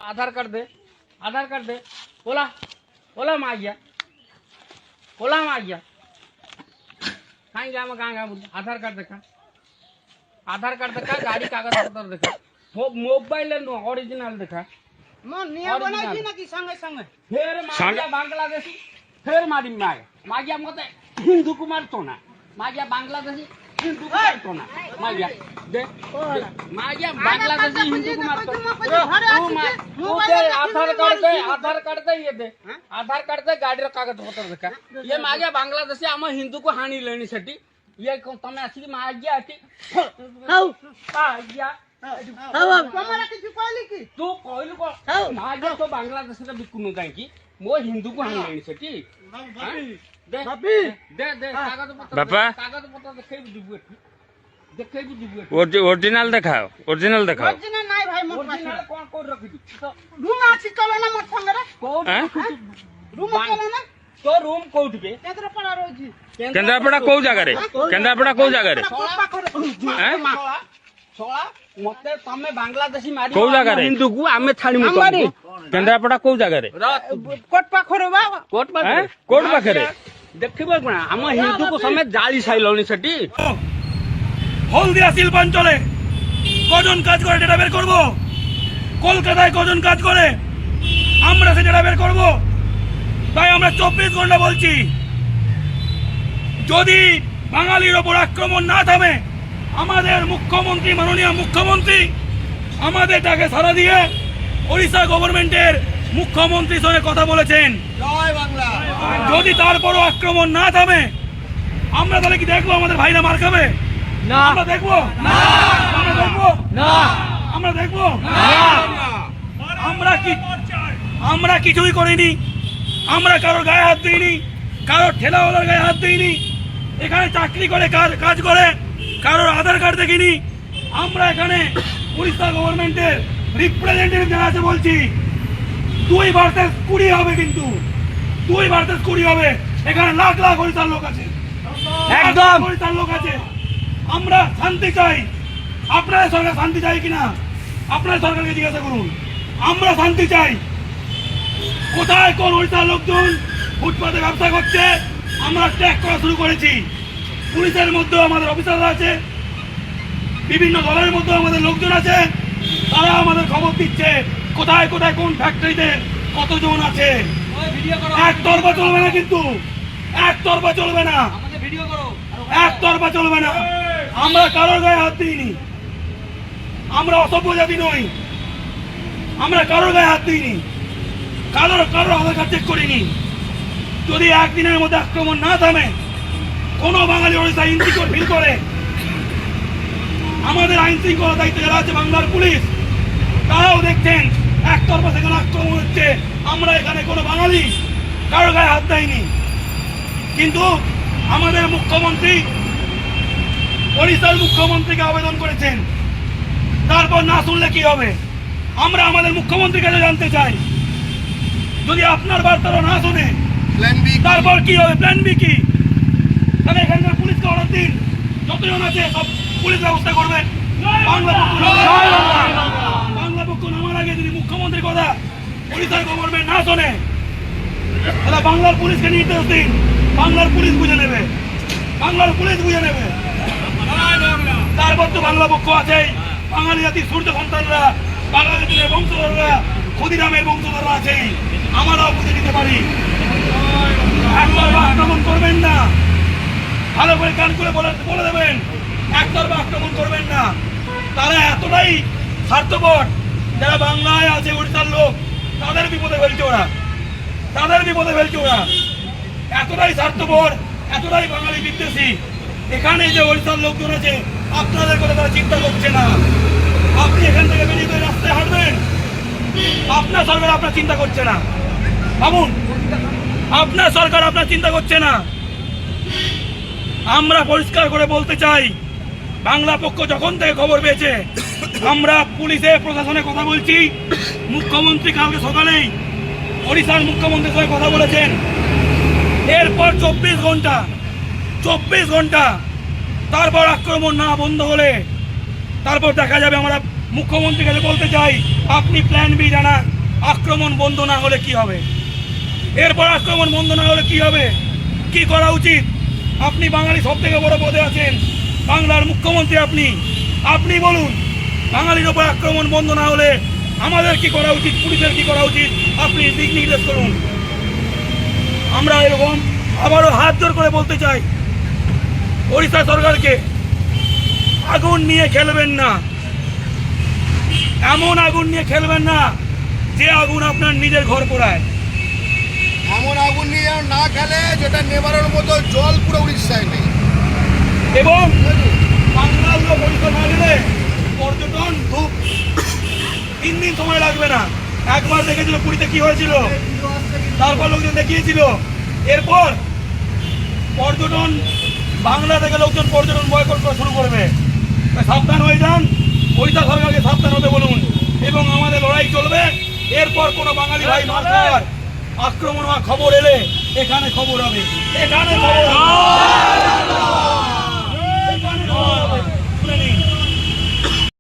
आधार card दे, आधार card दे। बोला बोला में आ गया, बोला में आ गया। कहाँ गया मैं, कहाँ गया बोल। आधार कार्ड देखा, आधार कार्ड देखा, गाड़ी कागज पत्र देखा, मोबाइल ओरिजिनल देखा। फिर मागिया बांग्लादेशी, फिर मारी मागिया मत हिंदू को मारतो ना, मागिया बांग्लादेशी हिंदू को मारतो ना, मागिया दे मागिया बांग्लादेशी हिंदू को मारतो। तू दे आधार कार्ड दे ये दे, आधार कार्ड दे, गाड़ी कागज पत्र देखा। ये मागिया बांग्लादेशी आम हिंदू को हानि लेनी सेठी ये तमे आसी मागिया आसी आगिया तू कहलु को मागिया तो बांग्लादेश रे बिकुनु काई मो हिंदू को हानि लेनी सेठी दे दे दे कागज पत्र, कागज पत्र देखेबु दिबु एठी, देखेबु दिबु एठी। ओरिजिनल देखाओ, ओरिजिनल देखाओ। ओरिजिनल नाही भाई मोर पास ओरिजिनल कोन कोड रखि दी रूम आसी चलो ना मोर संग रे कोड रूम चलो ना तो रूम कोड बे केंद्रापड़ा रोजी केंद्रापड़ा को जगह रे, केंद्रापड़ा को जगह रे हैं सोला मते तमे बांग्लादेशी मारी को जगह रे हिंदू को आमे छाड़ी मु तमको केंद्रापड़ा को जगह रे कोट पाखरे बा कोट पाखरे कोट पाखरे देखिबो कोन हम हिंदू को समेत जाली साइलनी सेठी হলদিয়া শিল্পাঞ্চলে কজন কাজ করে ডেটা বের করব, কলকাতায় কজন কাজ করে আমরা সে ডেটা বের করব। তাই আমরা 24 ঘন্টা বলছি, যদি বাঙালির ওপর আক্রমণ না থামে, আমাদের মুখ্যমন্ত্রী মাননীয় মুখ্যমন্ত্রী আমাদের ডাকে সাড়া দিয়ে ওড়িশা গভর্নমেন্টের মুখ্যমন্ত্রীর সঙ্গে কথা বলেছেন। জয় বাংলা। যদি তারপরও আক্রমণ না থামে, আমরা তাহলে কি দেখবো আমাদের ভাইরা মার খাবে? না আমরা দেখবো না, আমরা দেখবো না, আমরা দেখবো না। আমরা কিছুই করিনি, আমরা কারোর গায়ে হাত দিইনি, কারোর ঠেলাওয়ালার গায়ে হাত দিইনি, এখানে চাকরি করে কাজ করে কারোর আধার কার্ড দেখিনি। আমরা এখানে উড়িষ্যা গভর্নমেন্টের রিপ্রেজেন্টেটিভ যারা আছে বলছি 2 ভার্সেস 20 হবে, কিন্তু 2 ভার্সেস 20 হবে। এখানে লাখ লাখ উড়িষ্যার লোক আছে, একদম উড়িষ্যার লোক আছে। আমরা শান্তি চাই, আপনাদের সরকার শান্তি চাই কিনা আপনাদের সরকারকে জিজ্ঞাসা করুন। আমরা শান্তি চাই। কোথায় কোন ওড়িশার লোকজন ফুটপাতে ব্যবসা করছে আমরা ট্র্যাক করা শুরু করেছি। পুলিশের মধ্যেও আমাদের অফিসাররা আছে, বিভিন্ন দলের মধ্যেও আমাদের লোকজন আছে, তারা আমাদের খবর দিচ্ছে কোথায় কোথায় কোন ফ্যাক্টরিতে কতজন আছে। একতরফা চলবে না, কিন্তু একতরফা চলবে না, একতরফা চলবে না। আমরা কারোর গায়ে হাত দিইনি, আমরা অসভ্য জাতি নই, আমরা কারোর গায়ে হাত দিইনি, কারোর আধার কার্ড চেক করিনি। যদি একদিনের মধ্যে আক্রমণ না থামে, কোন বাঙালি ওড়িশা ইনসিকিউর ফিল করে, আমাদের আইন শৃঙ্খলা দায়িত্ব যারা আছে বাংলার পুলিশ, তারাও দেখছেন একতরফা সেখানে আক্রমণ হচ্ছে। আমরা এখানে কোনো বাঙালি কারোর গায়ে হাত দেয়নি, কিন্তু আমাদের মুখ্যমন্ত্রী ওড়িশার মুখ্যমন্ত্রীকে আবেদন করেছেন। তারপর না শুনলে কি হবে? আমরা আমাদের মুখ্যমন্ত্রীর কাছে জানতে চাই, যদি আপনার বার্তাটা না শুনে তারপর কি হবে? প্ল্যান বি কি? তাহলে এখানকার পুলিশকে অর্ডার দিন, যতজন আছে সব পুলিশ ব্যবস্থা করবে। বাংলা পক্ষ নামার আগে যদি মুখ্যমন্ত্রীর কথা ওড়িশার গভর্নমেন্ট না শোনে, তাহলে বাংলার পুলিশকে নির্দেশ দিন, বাংলার পুলিশ বুঝে নেবে, বাংলার পুলিশ বুঝে নেবে। তারপর তো বাংলা পক্ষ আছে, বাঙালি জাতির সূর্য সন্তানরা, বাঙালি জাতির বংশধররা, ক্ষুদিরামের বংশধররা আছে, আমরাও বুঝে নিতে পারি। একতরফা আক্রমণ করবেন না, ভালো করে কান করে বলে দেবেন, একতরফা আক্রমণ করবেন না। তারা এতটাই স্বার্থপর, যারা বাংলায় আছে ওড়িশার লোক, তাদের বিপদে ফেলছে ওরা, তাদের বিপদে ফেলছে ওরা। এতটাই স্বার্থপর, এতটাই বাঙালি বিদ্বেষী। এখানে যে ওড়িশার লোকজন আছে, আপনাদের কথা তারা চিন্তা করছে না। আপনি এখান থেকে বেরিয়ে রাস্তায় হাঁটবেন, আপনার সরকার আপনার চিন্তা করছে না। ভাবুন, আপনার সরকার আপনার চিন্তা করছে না। আমরা পরিষ্কার করে বলতে চাই, বাংলা পক্ষ যখন থেকে খবর পেয়েছে, আমরা পুলিশের প্রশাসনের কথা বলছি। মুখ্যমন্ত্রী কালকে সকালেই ওড়িশার মুখ্যমন্ত্রীর সঙ্গে কথা বলেছেন। এরপর 24 ঘন্টা তারপর আক্রমণ না বন্ধ হলে তারপর দেখা যাবে আমরা মুখ্যমন্ত্রীর কাছে বলতে চাই, আপনি প্ল্যান বি জানান, আক্রমণ বন্ধ না হলে কি হবে, এরপর আক্রমণ বন্ধ না হলে কি হবে, কি করা উচিত? আপনি বাঙালি সব থেকে বড় পদে আছেন, বাংলার মুখ্যমন্ত্রী আপনি বলুন, বাঙালির ওপর আক্রমণ বন্ধ না হলে আমাদের কি করা উচিত, পুলিশের কি করা উচিত, আপনি দিক নির্দেশ করুন। আমরা এরকম আবারও হাত জোর করে বলতে চাই, ওড়িশা সরকারকে আগুন নিয়ে খেলবেন না, এমন আগুন নিয়ে খেলবেন না যে আগুন আপনার নিজের ঘর পোড়ায়। এমন আগুন নিয়ে যেন না খেলে যেটা নেবারের মতো জল পুরো উড়িষ্যায় নেই। এবং বাংলার লোক ওড়িশা না গেলে পর্যটন ধূপ 3 দিন সময় লাগবে না। একবার দেখেছিল পুরীতে কি হয়েছিল, তারপর লোকজন দেখিয়েছিল, এরপর পর্যটন বাংলা থেকে লোকজন পর্যটন বয়কট করা শুরু করবে। তাই সাবধান হয়ে যান, ওড়িশা সরকারকে সাবধান হতে বলুন এবং আমাদের লড়াই চলবে। এরপর কোনো বাঙালি ভাই মাছ ধরার আক্রমণ হওয়ার খবর এলে এখানে খবর হবে। এটা